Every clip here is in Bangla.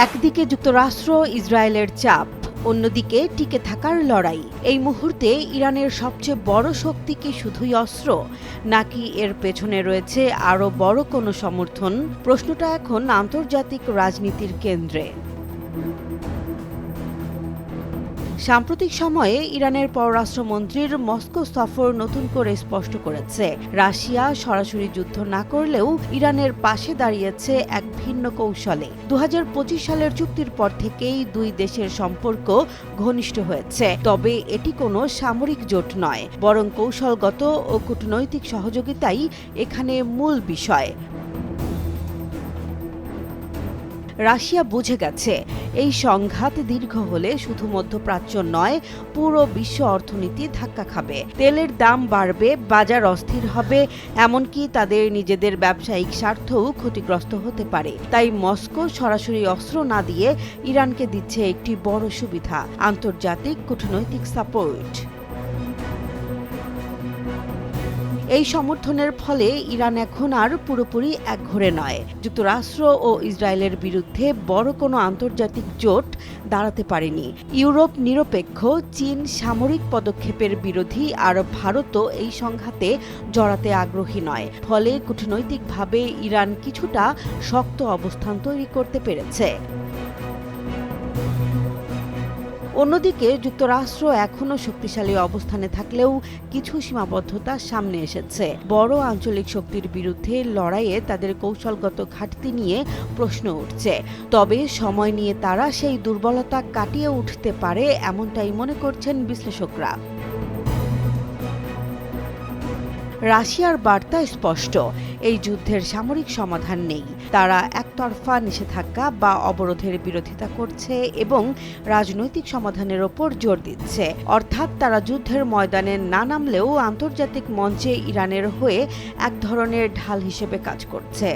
একদিকে যুক্তরাষ্ট্র ইসরায়েলের চাপ, অন্যদিকে টিকে থাকার লড়াই। এই মুহূর্তে ইরানের সবচেয়ে বড় শক্তি কি শুধুই অস্ত্র, নাকি এর পেছনে রয়েছে আরও বড় কোনো সমর্থন? প্রশ্নটা এখন আন্তর্জাতিক রাজনীতির কেন্দ্রে। সাম্প্রতিক সময়ে ইরানের পররাষ্ট্রমন্ত্রীর মস্কো সফর নতুন করে স্পষ্ট করেছে, রাশিয়া সরাসরি যুদ্ধ না করলেও ইরানের পাশে দাঁড়িয়েছে এক ভিন্ন কৌশলে। ২০২৫ সালের চুক্তির পর থেকেই দুই দেশের সম্পর্ক ঘনিষ্ঠ হয়েছে। তবে এটি কোনো সামরিক জোট নয়, বরং কৌশলগত ও কূটনৈতিক সহযোগিতাই এখানে মূল বিষয়। রাশিয়া বুঝে গেছে, এই সংঘাত দীর্ঘ হলে শুধু মধ্যপ্রাচ্য নয়, পুরো বিশ্ব অর্থনীতি ধাক্কা খাবে। তেলের দাম বাড়বে, বাজার অস্থির হবে, এমনকি তাদের নিজেদের ব্যবসায়িক স্বার্থও ক্ষতিগ্রস্ত হতে পারে। তাই মস্কো সরাসরি অস্ত্র না দিয়ে ইরানকে দিচ্ছে একটি বড় সুবিধা: আন্তর্জাতিক কূটনৈতিক সাপোর্ট। এই সমর্থনের ফলে ইরান এখন আর পুরোপুরি একঘরে নয়। যুক্তরাষ্ট্র ও ইসরায়েলের বিরুদ্ধে বড় কোনো আন্তর্জাতিক জোট দাঁড়াতে পারেনি। ইউরোপ নিরপেক্ষ, চীন সামরিক পদক্ষেপের বিরোধী, আর ভারতও এই সংঘাতে জড়াতে আগ্রহী নয়। ফলে কূটনৈতিকভাবে ইরান কিছুটা শক্ত অবস্থান তৈরি করতে পেরেছে। অন্যদিকে যুক্তরাষ্ট্র এখনও শক্তিশালী অবস্থানে থাকলেও কিছু সীমাবদ্ধতা সামনে এসেছে। বড় আঞ্চলিক শক্তির বিরুদ্ধে লড়াইয়ে তাদের কৌশলগত ঘাটতি নিয়ে প্রশ্ন উঠছে। তবে সময় নিয়ে তারা সেই দুর্বলতা কাটিয়ে উঠতে পারে, এমনটাই মনে করছেন বিশ্লেষকরা। রাশিয়ার বার্তা স্পষ্ট, এই যুদ্ধের সামরিক সমাধান নেই। তারা একতরফা নিষেধাজ্ঞা বা অবরোধের বিরোধিতা করছে এবং রাজনৈতিক সমাধানের ওপর জোর দিচ্ছে। অর্থাৎ তারা যুদ্ধের ময়দানে না নামলেও আন্তর্জাতিক মঞ্চে ইরানের হয়ে এক ধরনের ঢাল হিসেবে কাজ করছে।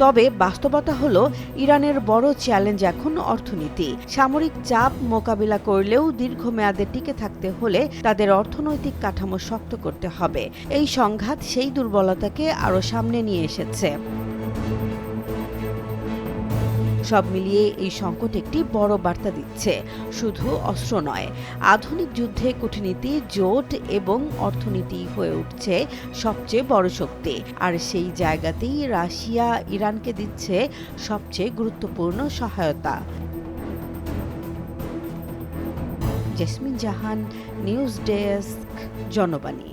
তবে বাস্তবতা হলো, ইরানের বড় চ্যালেঞ্জ এখন অর্থনীতি। সামরিক চাপ মোকাবিলা করলেও দীর্ঘমেয়াদে টিকে থাকতে হলে তাদের অর্থনৈতিক কাঠামো শক্ত করতে হবে। এই সংঘাত সেই দুর্বলতাকে আরও সামনে নিয়ে এসেছে। সব মিলিয়ে এই সংকট একটি বড় বার্তা দিচ্ছে, শুধু অস্ত্র নয়, আধুনিক যুদ্ধে কূটনীতি, জোট এবং অর্থনীতি হয়ে উঠছে সবচেয়ে বড় শক্তি। আর সেই জায়গাতেই রাশিয়া ইরানকে দিচ্ছে সবচেয়ে গুরুত্বপূর্ণ সহায়তা। জেসমিন জাহান, নিউজ ডেস্ক, জনবাণী।